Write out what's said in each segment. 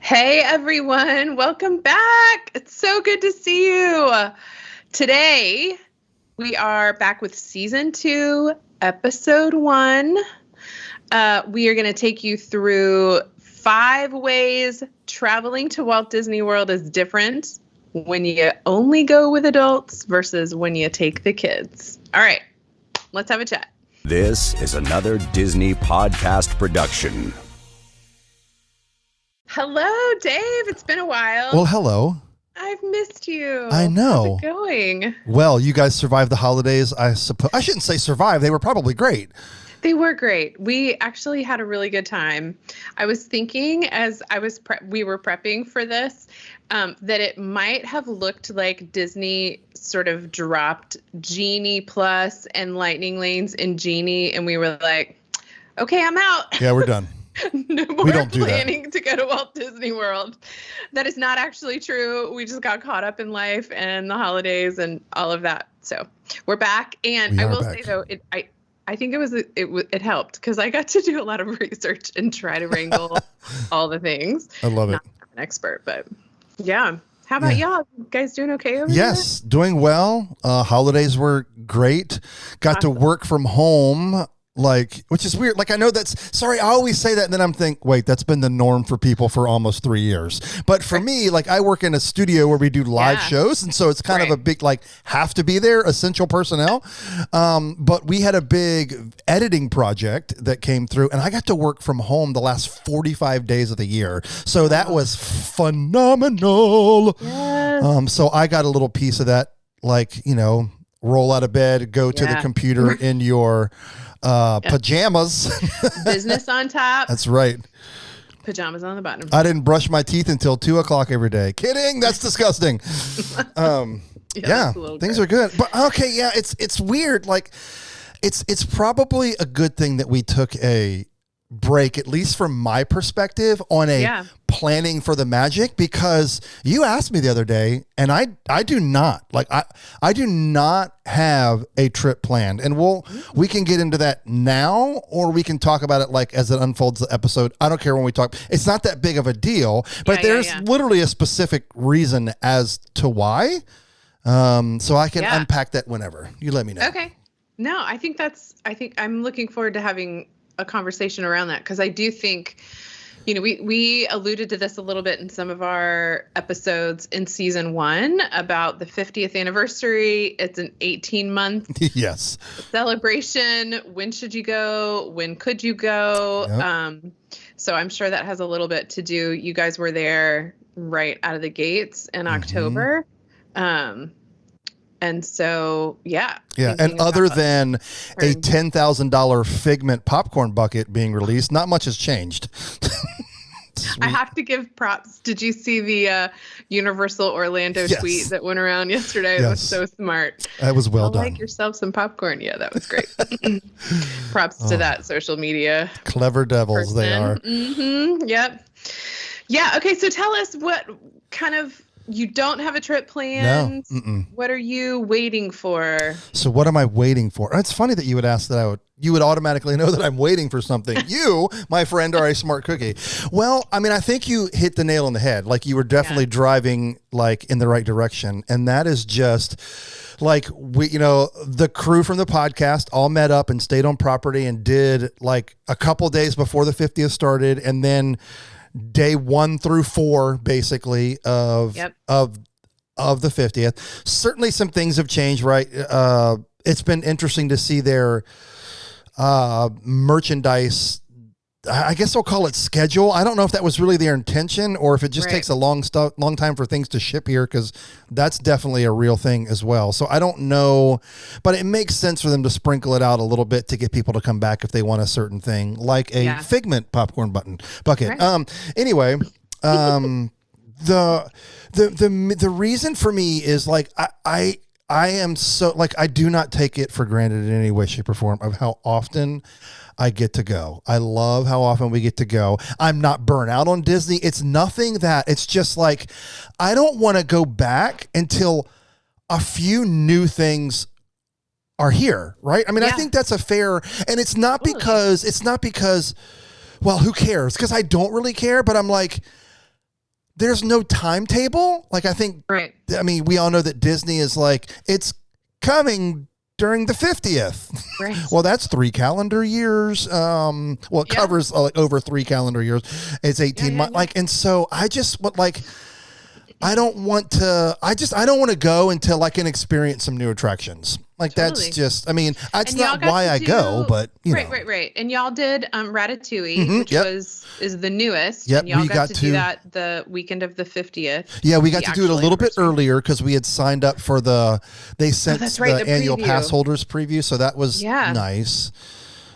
Hey everyone, welcome back. It's so good to see you. Today, we are back with season 2, episode 1. We are going to take you through 5 ways traveling to Walt Disney World is different when you only go with adults versus when you take the kids. All right, let's have a chat. This is another Disney podcast production. Hello, Dave. It's been a while. Well, hello. I've missed you. I know. How's it going? Well, you guys survived the holidays, I suppose. I shouldn't say survive. They were probably great. They were great. We actually had a really good time. I was thinking as we were prepping for this, that it might have looked like Disney sort of dropped Genie Plus and Lightning Lanes in Genie, and we were like, okay, I'm out. Yeah, we're done. No more We don't do planning to go to Walt Disney World. That is not actually true. We just got caught up in life and the holidays and all of that. So we're back. And I will say though, I think it helped because I got to do a lot of research and try to wrangle all the things. I love it. Not an expert, but yeah. How about y'all? You guys doing okay over there? Yes, doing well. Holidays were great. Got to work from home. Which is weird. I know I always say that and then I'm wait, that's been the norm for people for almost 3 years. But for me, I work in a studio where we do live shows. And so it's kind of a big, have to be there, essential personnel. But we had a big editing project that came through and I got to work from home the last 45 days of the year. So that was phenomenal. Yes. So I got a little piece of that, roll out of bed, go to the computer in your pajamas. Business on top. That's right. Pajamas on the bottom. I didn't brush my teeth until 2:00 every day. Kidding. That's disgusting. Things are good. But okay. Yeah. It's weird. It's probably a good thing that we took a break, at least from my perspective, on planning for the magic, because you asked me the other day and I do not I do not have a trip planned, and we can get into that now or we can talk about it as it unfolds the episode. I don't care when we talk. It's not that big of a deal, but there's literally a specific reason as to why. So I can unpack that whenever you let me know. Okay. No, I think I'm looking forward to having a conversation around that, because I do think, we alluded to this a little bit in some of our episodes in season 1 about the 50th anniversary. It's an 18-month yes celebration. When should you go? When could you go? Yep. So I'm sure that has a little bit to do. You guys were there right out of the gates in October. And so, and other than a $10,000 Figment popcorn bucket being released, not much has changed. I have to give props. Did you see the Universal Orlando tweet that went around yesterday? It was so smart. That was well done. Like yourself some popcorn. Yeah, that was great. Props to that social media. Clever devils they are. Mm-hmm. Yep. Yeah. Okay. So tell us what kind of. You don't have a trip planned? No. What are you waiting for? So what am I waiting for? It's funny that you would ask that. You would automatically know that I'm waiting for something. You, my friend, are a smart cookie. Well, I think you hit the nail on the head. You were definitely driving in the right direction. And that is just we, the crew from the podcast all met up and stayed on property and did a couple days before the 50th started. And then day 1 through 4, basically, of the 50th. Certainly some things have changed, right? It's been interesting to see their merchandise, I guess I'll call it schedule. I don't know if that was really their intention or if it just takes a long time for things to ship here, because that's definitely a real thing as well. So I don't know, but it makes sense for them to sprinkle it out a little bit to get people to come back if they want a certain thing, like a Figment popcorn bucket. Right. Anyway, the reason for me is I am so I do not take it for granted in any way, shape, or form of how often I get to go. I love how often we get to go. I'm not burnt out on Disney. It's nothing that, it's just I don't want to go back until a few new things are here, right? I think that's a fair, and it's not because, well, who cares? Because I don't really care, but I'm there's no timetable. Like, I think, right. I mean, we all know that Disney is like, it's coming during the 50th. Right. Well, that's 3 calendar years. It covers like over 3 calendar years. It's 18 months. Like, and so I just would like, I don't want to go until I can experience some new attractions. Like, that's just, I mean, that's not why I go, but you know. Right. And y'all did Ratatouille, which is the newest. Yep, and y'all got to do that the weekend of the 50th. Yeah, we got to do it a little bit earlier because we had signed up for they sent the annual pass holders preview, so that was nice.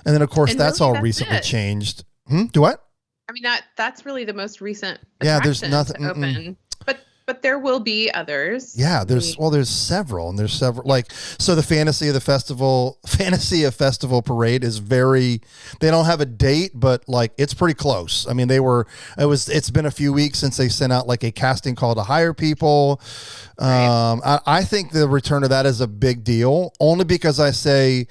And then, of course, that's really all recently changed. Do what? I mean, that's really the most recent there's nothing to open. But there will be others. Yeah, there's several, and there's several. Like, so the Fantasy of Festival parade is they don't have a date, but like it's pretty close. I mean, it's been a few weeks since they sent out like a casting call to hire people. Right. I think the return of that is a big deal, only because I say,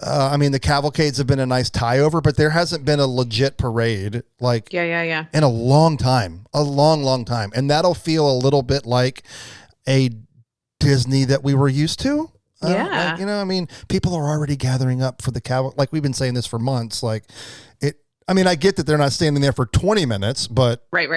I mean, the cavalcades have been a nice tie over, but there hasn't been a legit parade like in a long time, a long time. And that'll feel a little bit like a Disney that we were used to. Yeah. Like, I mean, people are already gathering up for the cavalcade. Like, we've been saying this for months. Like, I mean, I get that they're not standing there for 20 minutes, but right.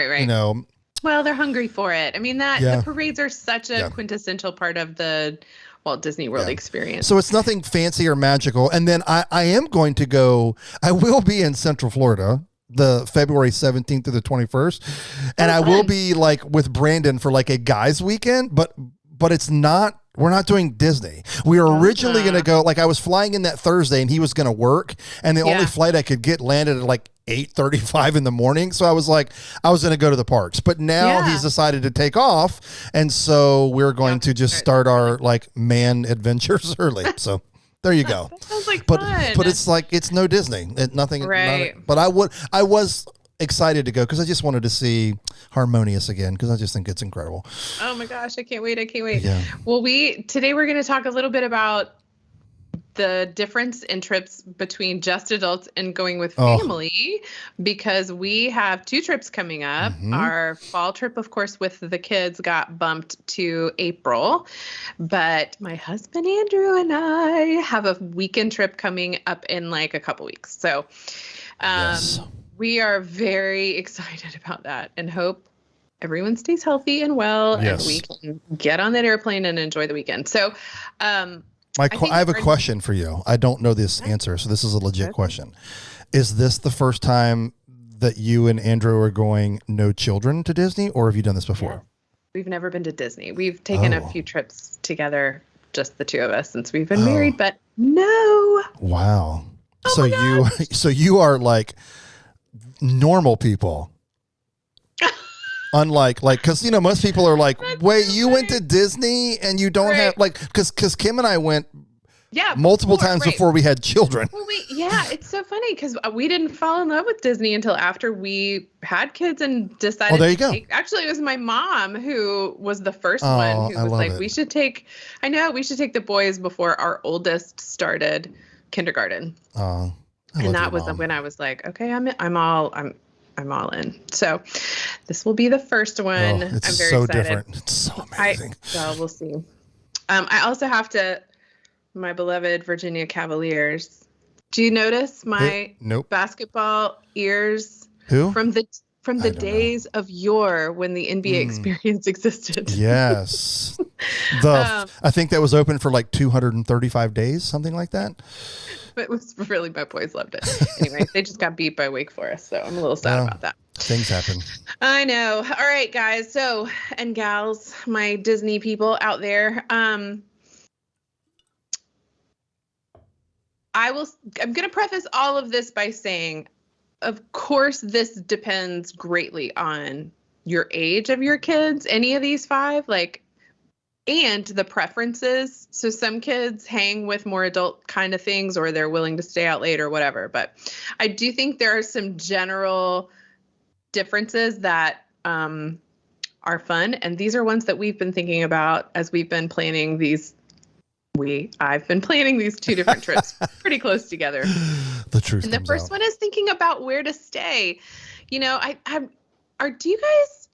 Well, they're hungry for it. I mean, the parades are such a quintessential part of the Walt Disney World experience. So it's nothing fancy or magical. And then I am going to go, I will be in Central Florida the February 17th to the 21st. And I will be like with Brandon for like a guys weekend, but we're not doing Disney. We were originally going to go, like I was flying in that Thursday and he was going to work. And the only flight I could get landed at like 8:35 in the morning. So I was like, I was going to go to the parks, but now he's decided to take off. And so we're going to just start our like man adventures early. So there you go. That sounds like fun. But it's like, it's no Disney. Nothing. Right. But I was excited to go because I just wanted to see Harmonious again because I just think it's incredible. Oh my gosh, I can't wait. Yeah. Well, today we're going to talk a little bit about the difference in trips between just adults and going with family, because we have 2 trips coming up. Mm-hmm. Our fall trip, of course, with the kids got bumped to April, but my husband Andrew and I have a weekend trip coming up in like a couple weeks. So we are very excited about that and hope everyone stays healthy and well and we can get on that airplane and enjoy the weekend. So I have a question for you. I don't know this answer, so this is a legit question. Is this the first time that you and Andrew are going no children to Disney, or have you done this before? Yeah. We've never been to Disney. We've taken a few trips together, just the 2 of us, since we've been married, but no. Wow. Oh so you are like normal people. Unlike, because, most people are like, wait, you went to Disney and you don't have, like, because Kim and I went multiple times before we had children. Well, it's so funny because we didn't fall in love with Disney until after we had kids and decided there you go. Actually, it was my mom who was the first one who was like, we should take the boys before our oldest started kindergarten. Oh, and that was when I was like, okay, I'm all in. So this will be the first one. It's I'm very so excited. Different. It's so amazing. So we'll see. I also have my beloved Virginia Cavaliers. Do you notice my basketball ears? Who? From the days of yore when the NBA experience existed. Yes. I think that was open for like 235 days, something like that. It was really, my boys loved it. Anyway, they just got beat by Wake Forest, so I'm a little sad about that. Things happen. I know. All right, guys. And gals, my Disney people out there. I'm going to preface all of this by saying, of course, this depends greatly on your age of your kids, any of these 5, and the preferences. So some kids hang with more adult kind of things, or they're willing to stay out late or whatever. But I do think there are some general differences that are fun. And these are ones that we've been thinking about as we've been planning these. I've been planning these 2 different trips pretty close together. The truth. And the first one is thinking about where to stay. Do you guys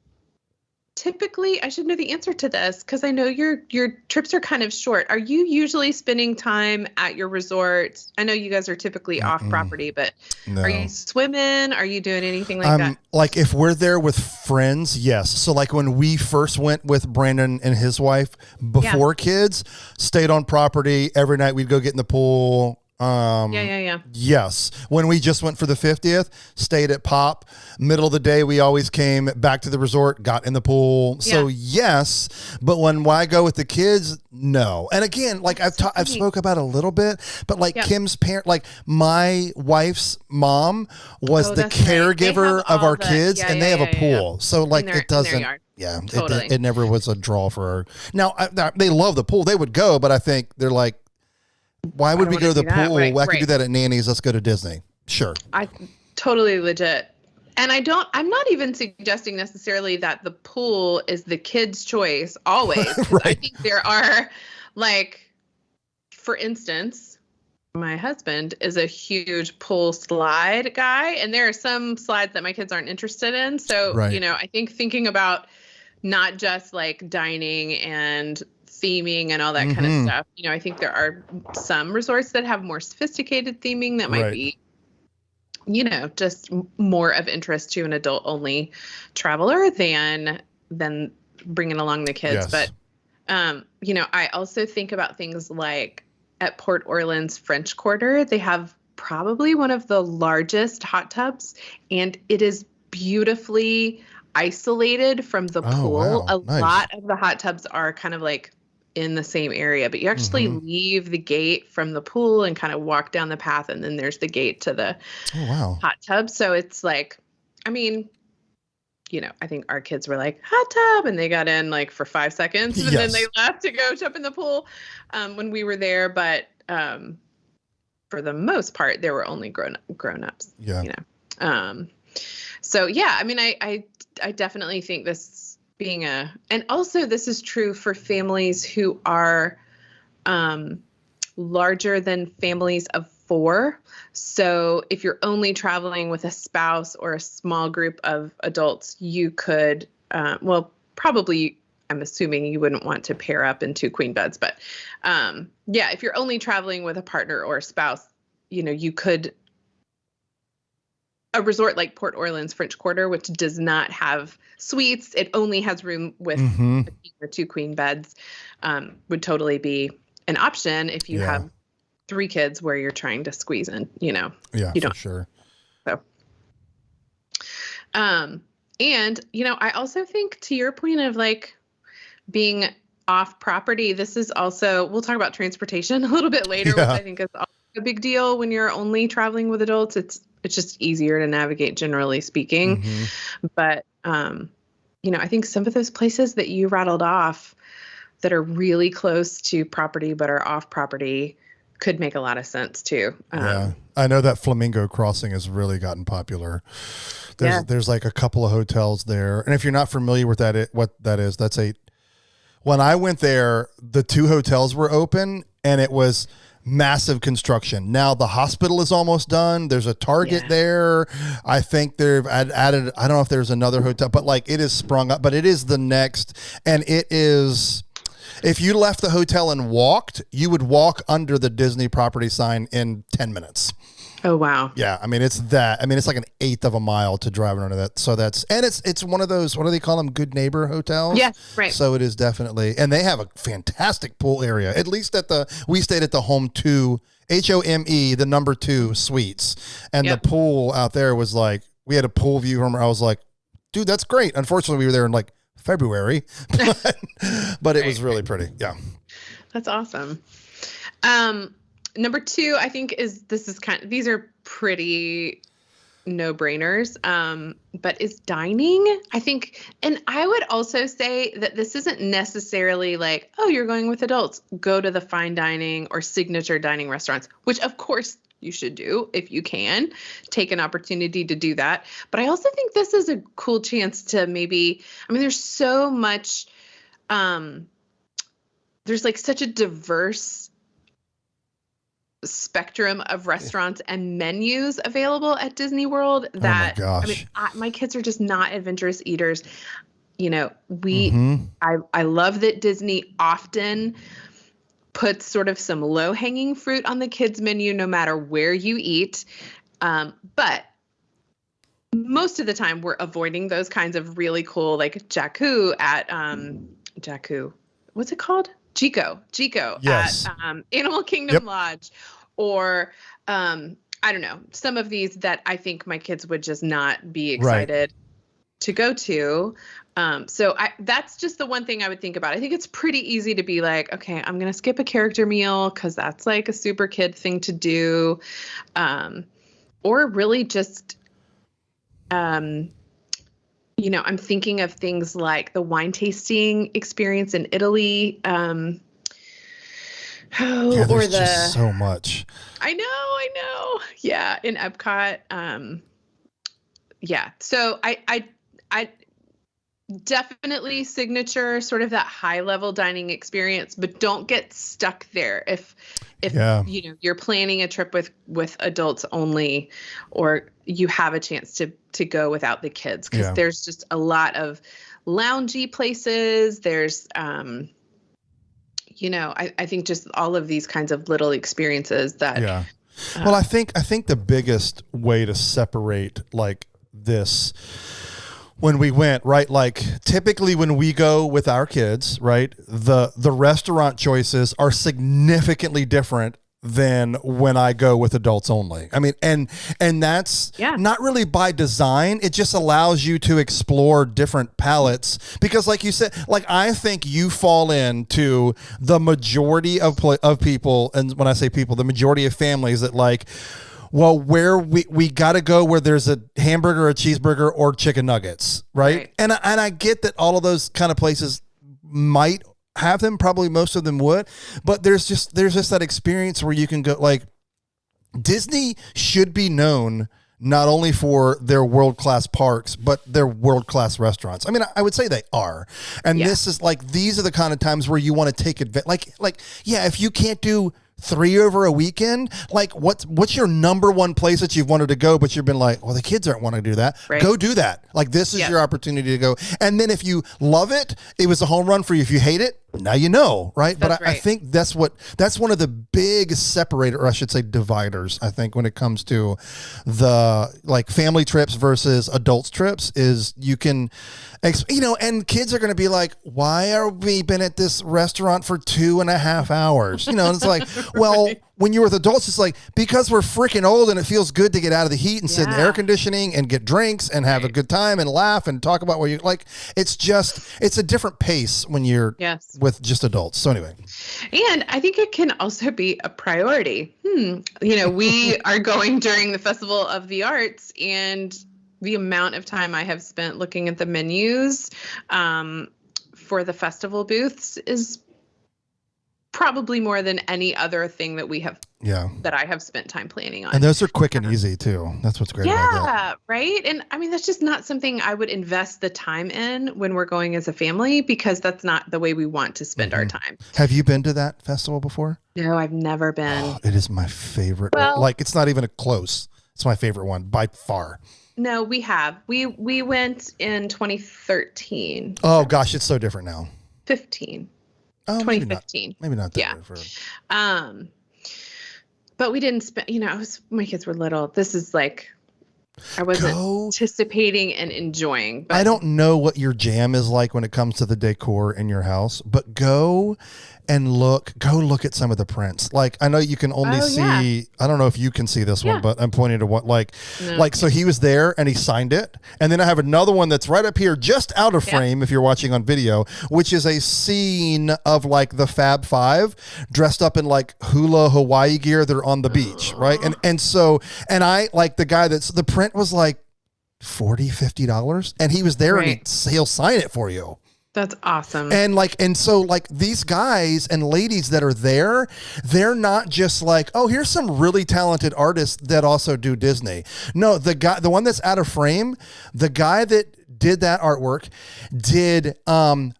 typically, I should know the answer to this because I know your trips are kind of short. Are you usually spending time at your resort? I know you guys are typically off property, but are you swimming? Are you doing anything like that? Like if we're there with friends, yes. So like when we first went with Brandon and his wife before kids, stayed on property every night. We'd go get in the pool. Yes. When we just went for the 50th, stayed at Pop. Middle of the day, we always came back to the resort, got in the pool. So yes, but when I go with the kids, no. And again, like I've spoke about a little bit, but like Kim's parent, like my wife's mom was the caregiver of our kids, and they have a pool. So like it doesn't. Yeah, totally. It never was a draw for her. Now they love the pool; they would go, but I think they're like, why would we go to the pool? I could do that at Nanny's. Let's go to Disney. Sure. I totally legit. And I'm not even suggesting necessarily that the pool is the kid's choice always. Right. I think there are, like, for instance, my husband is a huge pool slide guy, and there are some slides that my kids aren't interested in. So, I think thinking about not just like dining and theming and all that kind of stuff. I think there are some resorts that have more sophisticated theming that might be, just more of interest to an adult only traveler than bringing along the kids. Yes. But, I also think about things like at Port Orleans French Quarter, they have probably one of the largest hot tubs, and it is beautifully isolated from the pool. Wow. A lot of the hot tubs are kind of like in the same area, but you actually leave the gate from the pool and kind of walk down the path, and then there's the gate to the hot tub. So it's like, I mean, I think our kids were like, hot tub, and they got in like for 5 seconds, and then they left to go jump in the pool when we were there. But for the most part, there were only grown-ups. So yeah, I mean, I definitely think this being and also this is true for families who are larger than families of 4. So if you're only traveling with a spouse or a small group of adults, you could, probably, I'm assuming you wouldn't want to pair up in 2 queen beds, but if you're only traveling with a partner or a spouse, you could. A resort like Port Orleans French Quarter, which does not have suites, it only has room with a king or 2 queen beds, would totally be an option if you have 3 kids where you're trying to squeeze in, you don't. For sure. So, and, I also think to your point of like being off property, this is also, we'll talk about transportation a little bit later, which I think is also a big deal when you're only traveling with adults. It's just easier to navigate, generally speaking. But, I think some of those places that you rattled off that are really close to property but are off property could make a lot of sense too. I know that Flamingo Crossing has really gotten popular. There's like a couple of hotels there. And if you're not familiar with what that is, when I went there, the 2 hotels were open and it was massive construction. Now the hospital is almost done. There's a Target there. I think they've added, I don't know if there's another hotel, but like it is sprung up, but it is the next. And it is, if you left the hotel and walked, you would walk under the Disney property sign in 10 minutes. Oh, wow. Yeah. I mean, it's like an 1/8 of a mile to drive under that. So it's one of those, what do they call them? Good neighbor hotels. Yeah. Right. So it is definitely, and they have a fantastic pool area, at least we stayed at the Home 2, HOME, the number 2 suites. And the pool out there was like, we had a pool view from, I was like, dude, that's great. Unfortunately, we were there in like February, but it was really pretty. Yeah. That's awesome. Number 2, I think these are pretty no-brainers, but is dining, I think. And I would also say that this isn't necessarily like, oh, you're going with adults, go to the fine dining or signature dining restaurants, which of course you should do if you can take an opportunity to do that. But I also think this is a cool chance to there's so much, there's like such a diverse spectrum of restaurants and menus available at Disney World that, oh my gosh. my kids are just not adventurous eaters. You know, I love that Disney often puts sort of some low-hanging fruit on the kids menu, no matter where you eat. But most of the time we're avoiding those kinds of really cool, like Jakku at, Jakku, what's it called? Jiko Yes. at Animal Kingdom Lodge, or I don't know, some of these that I think my kids would just not be excited to go to. So that's just the one thing I would think about. I think it's pretty easy to be like, okay, I'm going to skip a character meal because that's like a super kid thing to do. Or really just, you know, I'm thinking of things like the wine tasting experience in Italy. There's just so much. I know. Yeah. In Epcot. Yeah. So I definitely signature sort of that high level dining experience, but don't get stuck there. If you know, you're planning a trip with adults only, or you have a chance to go without the kids, because there's just a lot of loungy places. There's, you know, I think just all of these kinds of little experiences that. Yeah. Well, I think the biggest way to separate like this, when we went, right, like typically when we go with our kids, right, the restaurant choices are significantly different than when I go with adults only. I mean, and that's not really by design. It just allows you to explore different palettes, because like you said, like I think you fall into the majority of people, and when I say people, the majority of families that like, well, where we got to go where there's a hamburger, a cheeseburger, or chicken nuggets, right? And I get that all of those kind of places might have them, probably most of them would, but there's just that experience where you can go, like Disney should be known not only for their world-class parks, but their world-class restaurants. I mean, I would say they are. And this is like, these are the kind of times where you want to take advantage. Like, yeah, if you can't do 3 over a weekend, like what's your number one place that you've wanted to go, but you've been like, well, the kids aren't wanting to do that. Go do that. Like, this is your opportunity to go. And then if you love it, it was a home run for you. If you hate it, now you know, right? But I think that's one of the big separator, or I should say dividers, I think, when it comes to the like family trips versus adults trips, is you can, you know, and kids are going to be like, why are we been at this restaurant for 2.5 hours? You know, and it's like, well, when you're with adults, it's like, because we're freaking old and it feels good to get out of the heat and sit in the air conditioning and get drinks and have a good time and laugh and talk about what you like. It's a different pace when you're with just adults. So anyway. And I think it can also be a priority. You know, we are going during the Festival of the Arts, and the amount of time I have spent looking at the menus for the festival booths is probably more than any other thing that we have, that I have spent time planning on. And those are quick and easy too. That's what's great about that. Yeah, right. And I mean, that's just not something I would invest the time in when we're going as a family, because that's not the way we want to spend our time. Have you been to that festival before? No, I've never been. Oh, it is my favorite. Well, like, it's not even a close. It's my favorite one by far. No, we have. We went in 2013. Oh gosh, it's so different now. 15. Oh, 2015. Maybe not that different. But we didn't spend, you know, my kids were little. This is like, I wasn't anticipating and enjoying. But I don't know what your jam is like when it comes to the decor in your house, but go look at some of the prints. Like, I know you can only see, I don't know if you can see this one, but I'm pointing to what, so he was there and he signed it. And then I have another one that's right up here, just out of frame, if you're watching on video, which is a scene of like the Fab Five dressed up in like hula Hawaii gear. They're on the beach, right? And I like the guy the print was like $40-$50, and he was there and he'll sign it for you. That's awesome. And so these guys and ladies that are there, they're not just like, oh, here's some really talented artists that also do Disney. No, the one that's out of frame, the guy that did that artwork did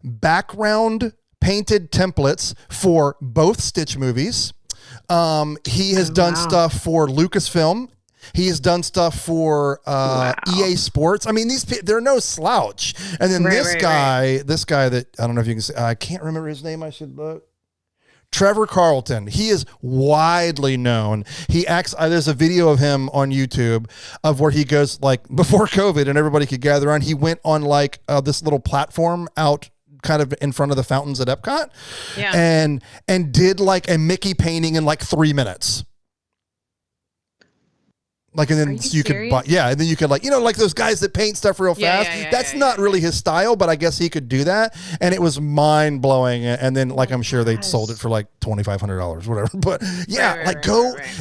background painted templates for both Stitch movies. He has done stuff for Lucasfilm. He's done stuff for EA Sports. I mean, they're no slouch. And then this guy that I don't know if you can say, I can't remember his name. I should look. Trevor Carlton. He is widely known. He acts. There's a video of him on YouTube of where he goes, like, before COVID and everybody could gather on. He went on like this little platform out kind of in front of the fountains at Epcot, and did like a Mickey painting in like 3 minutes. Like, and then you could buy, and then you could, like, you know, like those guys that paint stuff real fast. That's not really his style, but I guess he could do that. And it was mind blowing. And then, like, I'm sure they sold it for like $2,500, whatever. But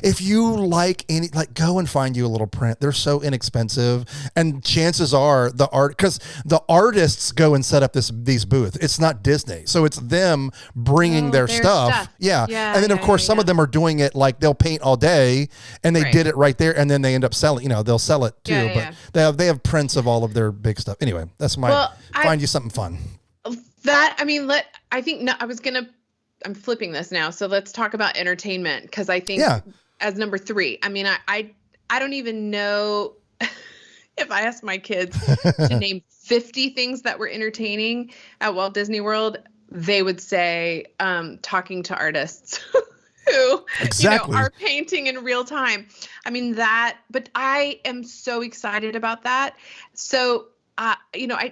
if you like any, like, go and find you a little print. They're so inexpensive. And chances are because the artists go and set up these booths. It's not Disney. So it's them bringing their stuff. And then, of course, some of them are doing it like they'll paint all day and they did it right there. And then they end up selling, you know, they'll sell it too, but they have prints of all of their big stuff. Anyway, that's find you something fun. I'm flipping this now. So let's talk about entertainment. Because I think as number 3, I mean, I don't even know if I asked my kids to name 50 things that were entertaining at Walt Disney World, they would say, talking to artists. Who are painting in real time. I mean but I am so excited about that. So,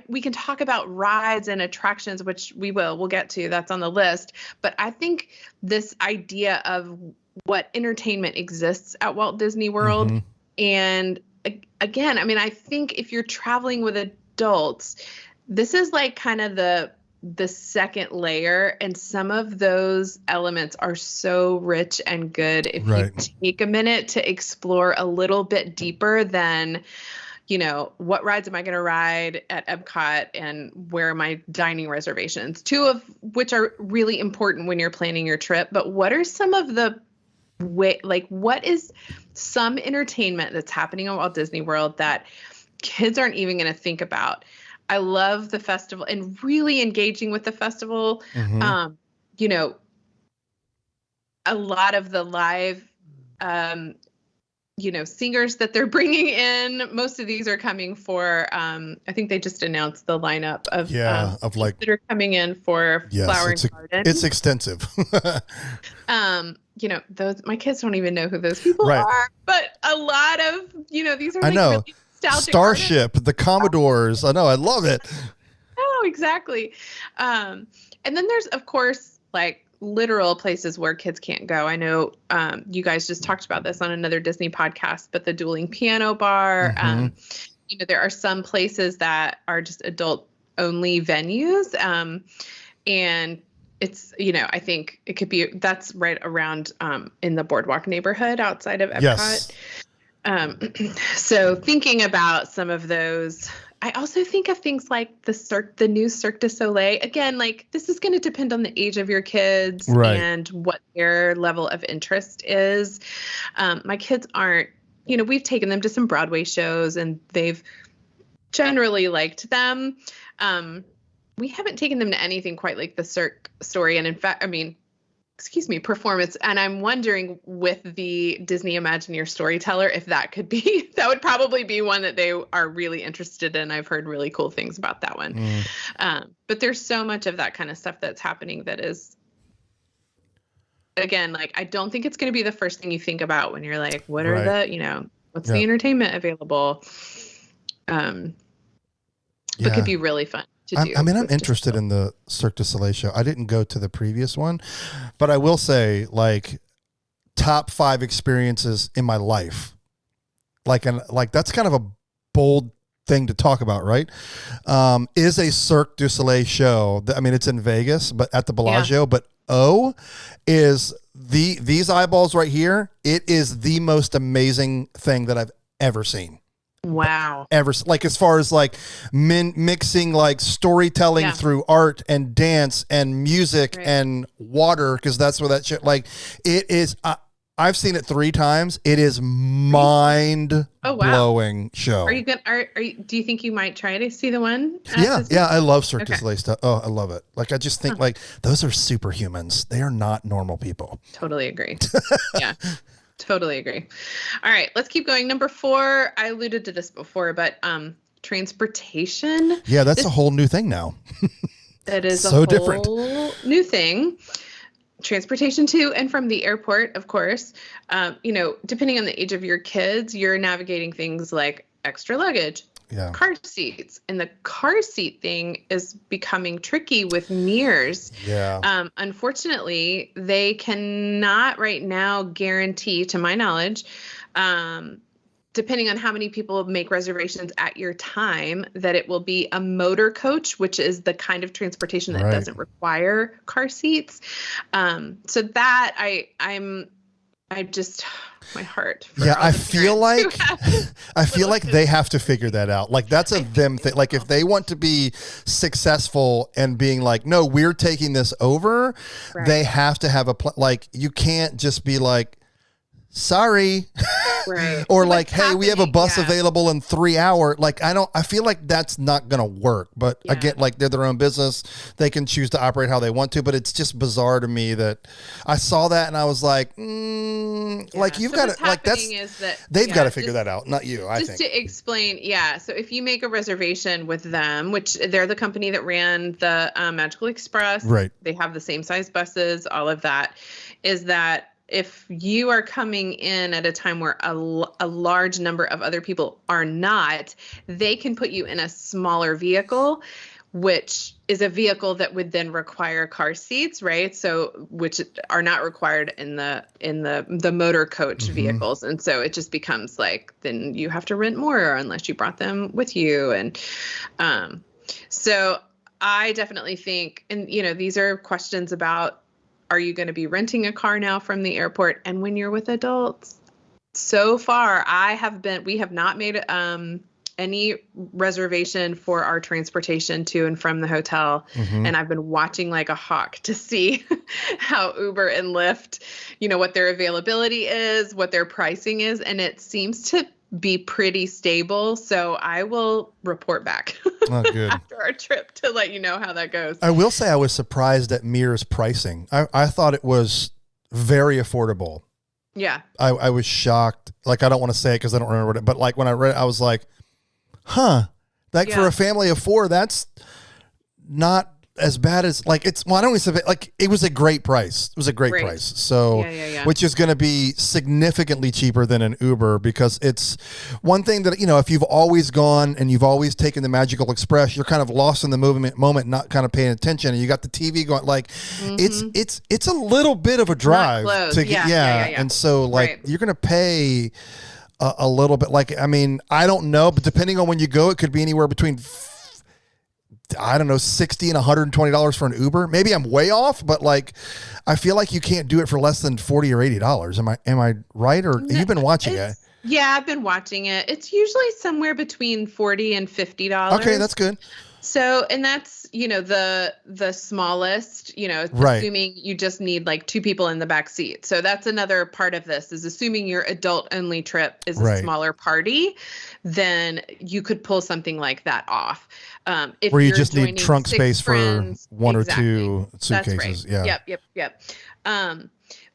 we can talk about rides and attractions, which we'll get to, that's on the list. But I think this idea of what entertainment exists at Walt Disney World. And again, I mean, I think if you're traveling with adults, this is like kind of the second layer, and some of those elements are so rich and good if you take a minute to explore a little bit deeper than, you know, what rides am I going to ride at Epcot and where are my dining reservations, 2 of which are really important when you're planning your trip. But what are some of the what is some entertainment that's happening at Walt Disney World that kids aren't even going to think about? I love the festival and really engaging with the festival. You know, a lot of the live, singers that they're bringing in, most of these are coming for, I think they just announced the lineup of that are coming in for Flower and Garden. It's extensive. My kids don't even know who those people are, but a lot of, these are really Starship, artists. The Commodores. I know. I love it. Oh, exactly. And then there's, of course, like literal places where kids can't go. I know you guys just talked about this on another Disney podcast, but the dueling piano bar. There are some places that are just adult only venues. And it's, I think it could be, that's right around in the Boardwalk neighborhood outside of Epcot. Yes. So thinking about some of those, I also think of things like the new Cirque du Soleil. Again, like this is going to depend on the age of your kids and what their level of interest is. My kids aren't, we've taken them to some Broadway shows and they've generally liked them. We haven't taken them to anything quite like the Cirque story. And in fact, performance. And I'm wondering with the Disney Imagineer Storyteller, if that would probably be one that they are really interested in. I've heard really cool things about that one. But there's so much of that kind of stuff that's happening that is, again, like, I don't think it's going to be the first thing you think about when you're like, what are what's the entertainment available? But could be really fun. I'm interested in the Cirque du Soleil show. I didn't go to the previous one, but I will say, like, top 5 experiences in my life. Like that's kind of a bold thing to talk about, right? Is a Cirque du Soleil show. I mean, it's in Vegas, but at the Bellagio. Yeah. But is these eyeballs right here. It is the most amazing thing that I've ever seen. Wow. Ever, like, as far as like mixing like storytelling through art and dance and music and water, because that's where that shit, like, it is. I've seen it 3 times. It is mind blowing show. Are you good? Do you think you might try to see the one? Yeah. I love Cirque du Soleil stuff. Oh, I love it. Like, I just think like those are superhumans. They are not normal people. Totally agree. Yeah. Totally agree. All right, let's keep going. Number 4, I alluded to this before, but transportation. Yeah, that's a whole new thing now. That is so a different. whole new thing. Transportation to and from the airport, of course. Depending on the age of your kids, you're navigating things like extra luggage, car seats. And the car seat thing is becoming tricky with Mears. Yeah. Unfortunately, they cannot right now guarantee, to my knowledge, depending on how many people make reservations at your time, that it will be a motor coach, which is the kind of transportation that doesn't require car seats. So that I just, my heart. Yeah, I feel like they have to figure that out. Like that's a them thing. Like if they want to be successful and being like, no, we're taking this over, they have to have a like you can't just be like, sorry. Right. Or like, hey, we have a bus available in 3 hours. Like, I feel like that's not going to work. But again, like they're their own business. They can choose to operate how they want to. But it's just bizarre to me that I saw that and I was like, like you've got to, like they've got to figure that out. Not you, I think. Just to explain. Yeah. So if you make a reservation with them, which they're the company that ran the Magical Express. Right. They have the same size buses, all of that, is that if you are coming in at a time where a large number of other people are not, they can put you in a smaller vehicle, which is a vehicle that would then require car seats, right? So, which are not required in the motor coach vehicles. And so it just becomes like, then you have to rent more unless you brought them with you. And so I definitely think, and these are questions about, are you going to be renting a car now from the airport? And when you're with adults, so far we have not made any reservation for our transportation to and from the hotel. And I've been watching like a hawk to see how Uber and Lyft, what their availability is, what their pricing is. And it seems to be pretty stable. So I will report back after our trip to let you know how that goes. I will say I was surprised at Mears pricing. I thought it was very affordable. Yeah. I was shocked. Like, I don't want to say it because I don't remember it, but like when I read it, I was like, like for a family of 4, that's not as bad as like it's. Well, I don't even say like it was a great price. It was a great price. So, which is going to be significantly cheaper than an Uber because it's one thing that if you've always gone and you've always taken the Magical Express, you're kind of lost in the moment, not kind of paying attention, and you got the TV going. Like, it's a little bit of a drive to get. And so like you're going to pay a little bit. Like, I mean, I don't know, but depending on when you go, it could be anywhere between I don't know, $60 and $120 for an Uber. Maybe I'm way off, but like, I feel like you can't do it for less than $40 or $80. Am I right? Or you've been watching it? Yeah, I've been watching it. It's usually somewhere between $40 and $50. Okay, that's good. So, and that's, the smallest, assuming you just need like 2 people in the back seat. So that's another part of this is assuming your adult only trip is a smaller party, then you could pull something like that off. If where you just need trunk space friends, for 1 or 2 suitcases. That's right. Yep.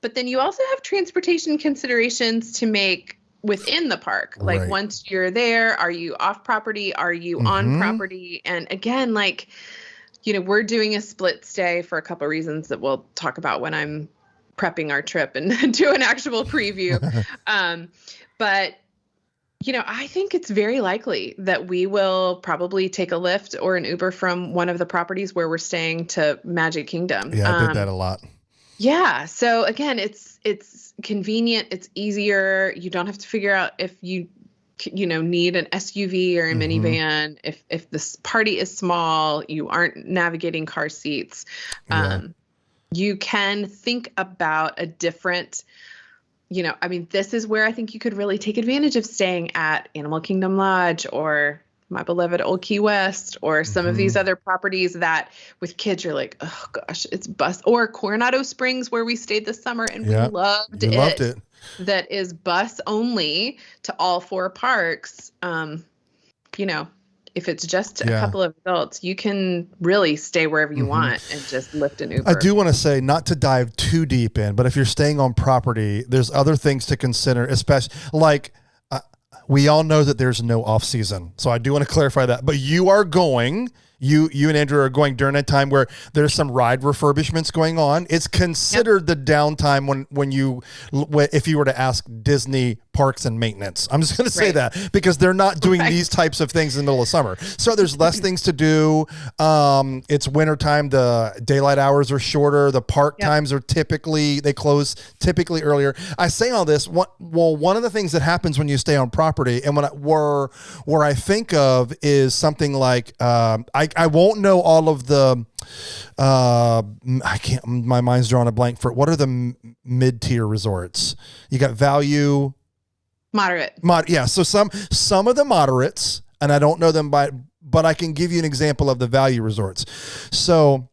But then you also have transportation considerations to make within the park. Like once you're there, are you off property? Are you on property? And again, like, we're doing a split stay for a couple of reasons that we'll talk about when I'm prepping our trip and do an actual preview. But I think it's very likely that we will probably take a Lyft or an Uber from one of the properties where we're staying to Magic Kingdom. Yeah, I did that a lot. Yeah. So again, it's convenient. It's easier. You don't have to figure out if you need an SUV or a minivan. If this party is small, you aren't navigating car seats. You can think about a different, this is where I think you could really take advantage of staying at Animal Kingdom Lodge or my beloved Old Key West or some of these other properties that with kids, you're like, oh gosh, it's bus, or Coronado Springs where we stayed this summer and we loved it. That is bus only to all 4 parks. if it's just a couple of adults, you can really stay wherever you want and just lift an Uber. I do want to say, not to dive too deep in, but if you're staying on property, there's other things to consider, especially like we all know that there's no off season. So I do want to clarify that, but you are going, you and Andrew are going during a time where there's some ride refurbishments going on. It's considered the downtime if you were to ask Disney parks and maintenance. I'm just going to say that because they're not doing these types of things in the middle of summer. So there's less things to do. It's wintertime. The daylight hours are shorter. The park times are they close typically earlier. I say all this. One of the things that happens when you stay on property, and where I think of is something like, I won't know all of the, my mind's drawing a blank for, what are the mid-tier resorts? You got value. Moderate. Yeah. So some of the moderates, and I don't know them but I can give you an example of the value resorts. So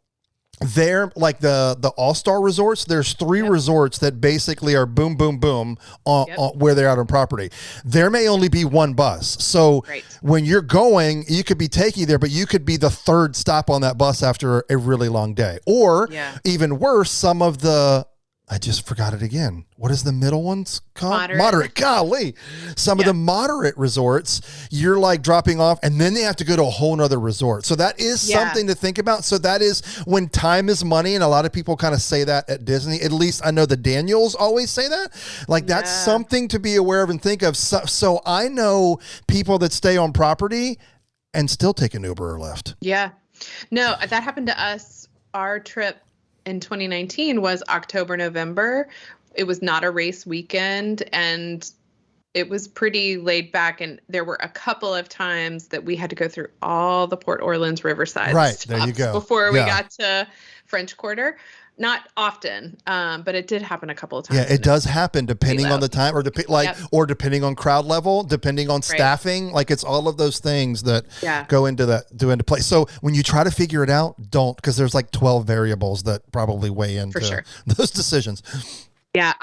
they're like the all-star resorts. There's 3 resorts that basically are boom, boom, boom on where they're out on property. There may only be one bus. So when you're going, you could be taking there, but you could be the 3rd stop on that bus after a really long day. Or even worse, some of the, I just forgot it again. What is the middle ones called? Moderate. Golly. Some of the moderate resorts, you're like dropping off and then they have to go to a whole nother resort. So that is something to think about. So that is when time is money. And a lot of people kind of say that at Disney. At least I know the Daniels always say that. Like that's something to be aware of and think of. So I know people that stay on property and still take an Uber or Lyft. Yeah. No, that happened to us. Our trip in 2019 was October, November. It was not a race weekend and it was pretty laid back. And there were a couple of times that we had to go through all the Port Orleans Riverside stops there you go. Before we got to French Quarter. Not often, but it did happen a couple of times. Yeah, it does happen depending on the time or or depending on crowd level, depending on staffing. Like it's all of those things that go into play. So when you try to figure it out, don't, because there's like 12 variables that probably weigh into those decisions. Yeah,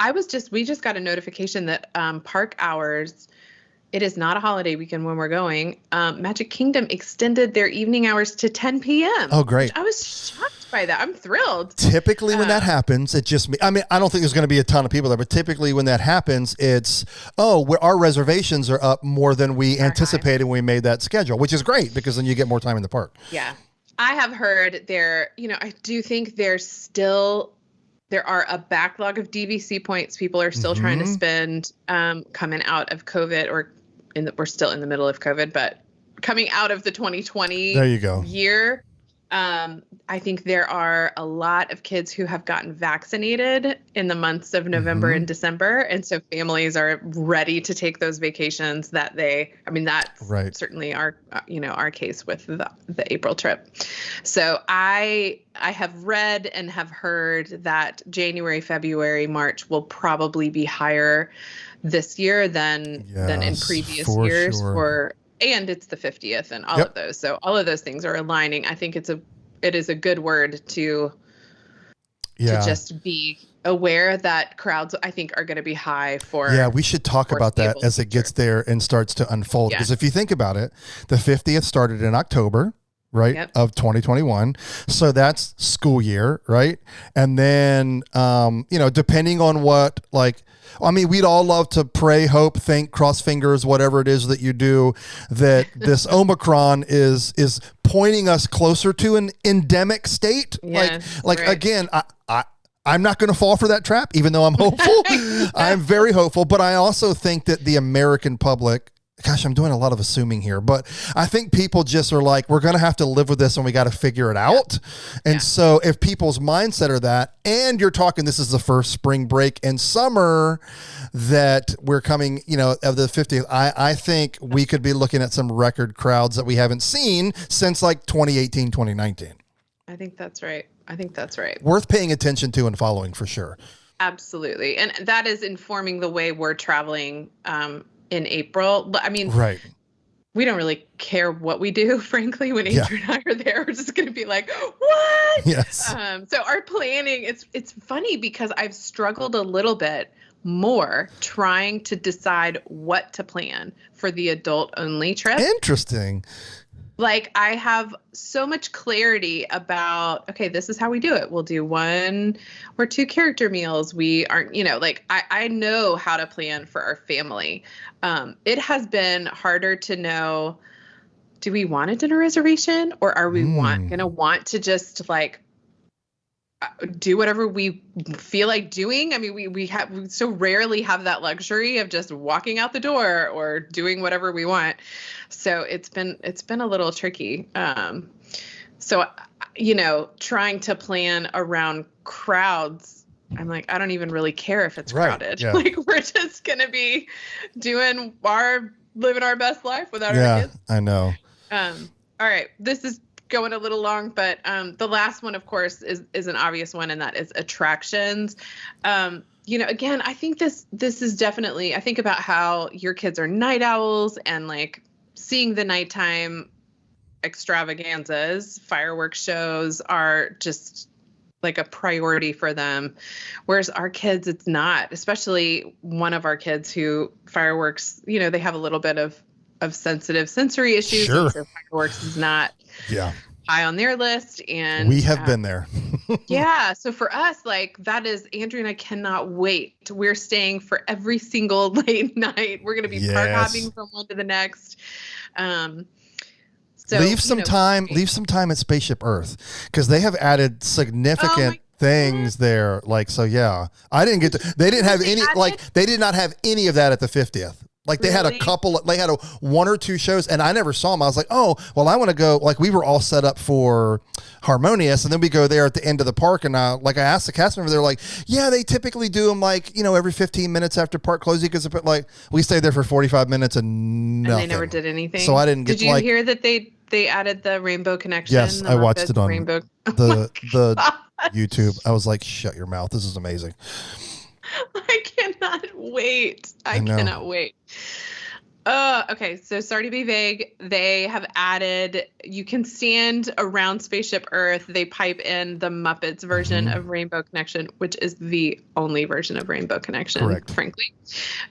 we just got a notification that park hours, it is not a holiday weekend when we're going. Magic Kingdom extended their evening hours to 10 p.m. Oh, great. I was shocked by that. I'm thrilled. Typically when that happens, it just, I mean, I don't think there's going to be a ton of people there, but typically when that happens, it's, our reservations are up more than we anticipated when we made that schedule, which is great because then you get more time in the park. Yeah. I have heard I do think there are a backlog of DVC points people are still trying to spend coming out of COVID we're still in the middle of COVID, but coming out of the 2020 year. I think there are a lot of kids who have gotten vaccinated in the months of November and December. And so families are ready to take those vacations that's certainly our case with the April trip. So I have read and have heard that January, February, March will probably be higher this year than in previous years and it's the 50th and all of those. So all of those things are aligning. I think it is a good word to just be aware that crowds, I think, are going to be high for. Yeah, we should talk about that as it gets there and starts to unfold. Because if you think about it, the 50th started in October, right, of 2021. So that's school year, right? And then, depending on what, we'd all love to pray, hope, think, cross fingers, whatever it is that you do, that this Omicron is pointing us closer to an endemic state. Yes, again, I'm not going to fall for that trap, even though I'm hopeful. I'm very hopeful, but I also think that the American public, gosh, I'm doing a lot of assuming here, but I think people just are like, we're going to have to live with this and we got to figure it out. And so if people's mindset are that, and you're talking, this is the first spring break and summer that we're coming, of the 50th, I think we could be looking at some record crowds that we haven't seen since 2018, 2019. I think that's right. Worth paying attention to and following for sure. Absolutely. And that is informing the way we're traveling, in April. I mean, we don't really care what we do, frankly. When Andrew and I are there, we're just going to be like, what? Yes. So our planning, it's funny because I've struggled a little bit more trying to decide what to plan for the adult only trip. Interesting. Like, I have so much clarity about, okay, this is how we do it. We'll do 1 or 2 character meals. We aren't, like, I know how to plan for our family. It has been harder to know, do we want a dinner reservation, or are we going to want to just like do whatever we feel like doing? I mean, we so rarely have that luxury of just walking out the door or doing whatever we want. So it's been a little tricky. So, trying to plan around crowds, I'm like, I don't even really care if it's crowded. Yeah. Like, we're just going to be living our best life without our kids. I know. All right. This is going a little long, but the last one, of course, is an obvious one, and that is attractions. Again, I think this is definitely, I think about how your kids are night owls, and like seeing the nighttime extravaganzas, fireworks shows are just like a priority for them. Whereas our kids, it's not, especially one of our kids who fireworks, they have a little bit of sensitive sensory issues. Sure. So fireworks is not high on their list. And we have been there. Yeah. So for us, like, that is, Andrew and I cannot wait. We're staying for every single late night. We're going to be park hopping from one to the next. So leave some time at Spaceship Earth, because they have added significant things there. Like, so yeah, I didn't get to, they didn't have any, they did not have any of that at the 50th. Like, they had a couple, they had 1 or 2 shows, and I never saw them. I was like, oh, well, I want to go. Like, we were all set up for Harmonious, and then we go there at the end of the park, and I asked the cast member, they're like, yeah, they typically do them like, every 15 minutes after park closing, because like, we stayed there for 45 minutes and nothing. And they never did anything. So I didn't get. Did you hear that they added the Rainbow Connection? Yes, I watched it on Rainbow. the YouTube. I was like, shut your mouth. This is amazing. I cannot wait. I cannot wait. Okay, so sorry to be vague. They have added, you can stand around Spaceship Earth. They pipe in the Muppets version of Rainbow Connection, which is the only version of Rainbow Connection, frankly.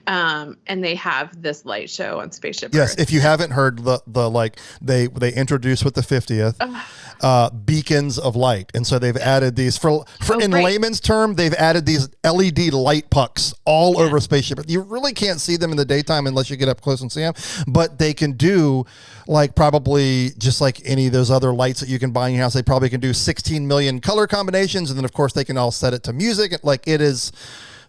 And they have this light show on Spaceship Earth. Yes, if you haven't heard they introduced with the 50th beacons of light, and so they've added these layman's term, they've added these LED light pucks all over Spaceship Earth. You really can't see them in the daytime unless you get up close and see them, but they can do, like, probably just like any of those other lights that you can buy in your house. They probably can do 16 million color combinations, and then of course they can all set it to music. Like, it is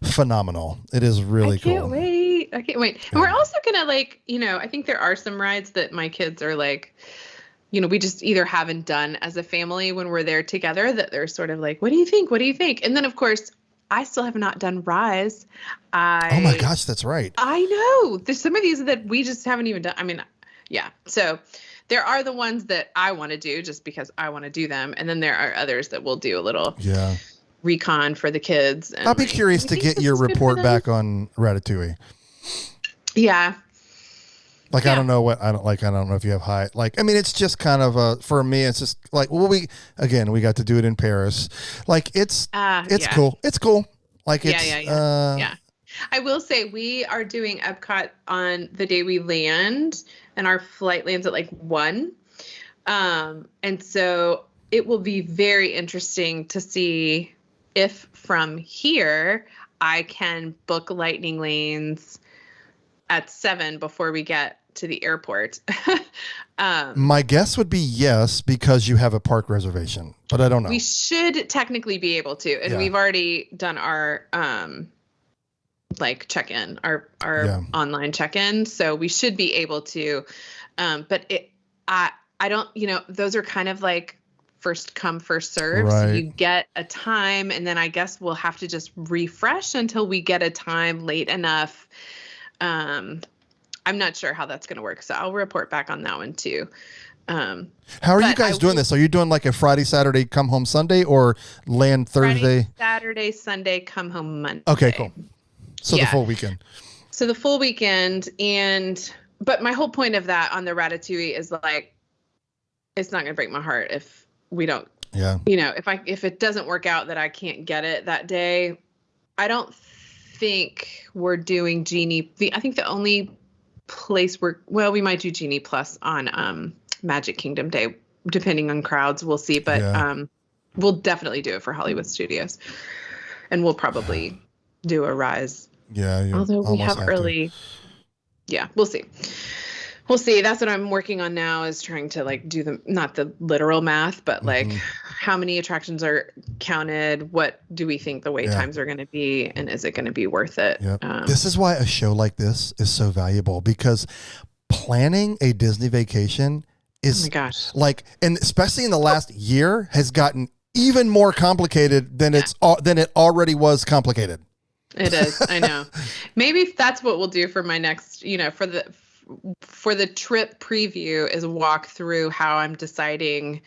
phenomenal. It is really cool. I can't wait. And we're also gonna, like, I think there are some rides that my kids are like, we just either haven't done as a family when we're there together, that they're sort of like, what do you think? What do you think? And then, of course, I still have not done Rise. Oh my gosh, that's right. I know. There's some of these that we just haven't even done. I mean, yeah. So there are the ones that I want to do just because I want to do them. And then there are others that we'll do a little recon for the kids. And I'll be curious to get your report back on Ratatouille. Yeah. Like, I don't know if you have high, like, I mean, it's just kind of for me, it's just like, well, we got to do it in Paris. Like, it's cool. It's cool. Like, it's, yeah. I will say we are doing Epcot on the day we land, and our flight lands at like 1. And so it will be very interesting to see if from here I can book lightning lanes at 7 before we get to the airport. My guess would be yes, because you have a park reservation, but I don't know. We should technically be able to, and we've already done our check-in, our online check-in, so we should be able to. But I don't, those are kind of like first come, first serve. Right. So you get a time, and then I guess we'll have to just refresh until we get a time late enough. I'm not sure how that's going to work, so I'll report back on that one too. How are you guys doing this? Are you doing like a Friday, Saturday, come home Sunday, or land Thursday? Friday, Saturday, Sunday, come home Monday. Okay, cool. So the full weekend. So the full weekend, but my whole point of that on the Ratatouille is like, it's not going to break my heart if we don't. Yeah. If it doesn't work out that I can't get it that day, I don't think we're doing Genie. I think the only place we might do Genie Plus on Magic Kingdom Day, depending on crowds. We'll see. But we'll definitely do it for Hollywood Studios. And we'll probably do a Rise. Yeah. Although we have early. Yeah, we'll see. We'll see. That's what I'm working on now, is trying to like do not the literal math, but like how many attractions are counted? What do we think the wait times are going to be? And is it going to be worth it? Yep. This is why a show like this is so valuable, because planning a Disney vacation is like, and especially in the last year, has gotten even more complicated than than it already was complicated. It is. I know. Maybe that's what we'll do for my next, for the trip preview, is walk through how I'm deciding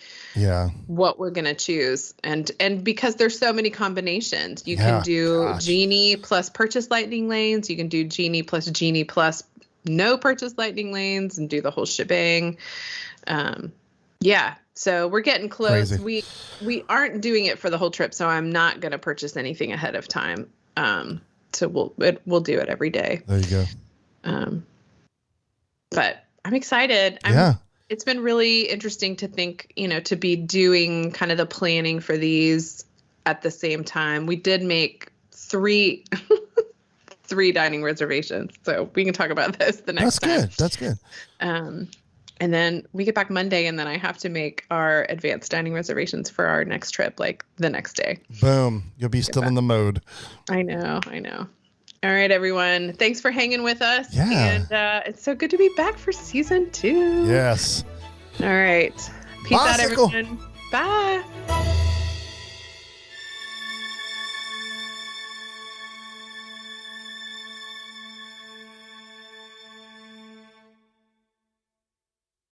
what we're going to choose. And because there's so many combinations, you can do Genie plus purchase lightning lanes. You can do Genie plus no purchase lightning lanes and do the whole shebang. So we're getting close. Crazy. We aren't doing it for the whole trip, so I'm not going to purchase anything ahead of time. So we'll do it every day. There you go. But I'm excited. It's been really interesting to think, to be doing kind of the planning for these at the same time. We did make 3 dining reservations, so we can talk about this the next time. That's good. And then we get back Monday, and then I have to make our advanced dining reservations for our next trip, like the next day. Boom. You'll be still in the mode. I know. All right, everyone. Thanks for hanging with us. Yeah. And it's so good to be back for season 2. Yes. All right. Peace out, everyone. Bye.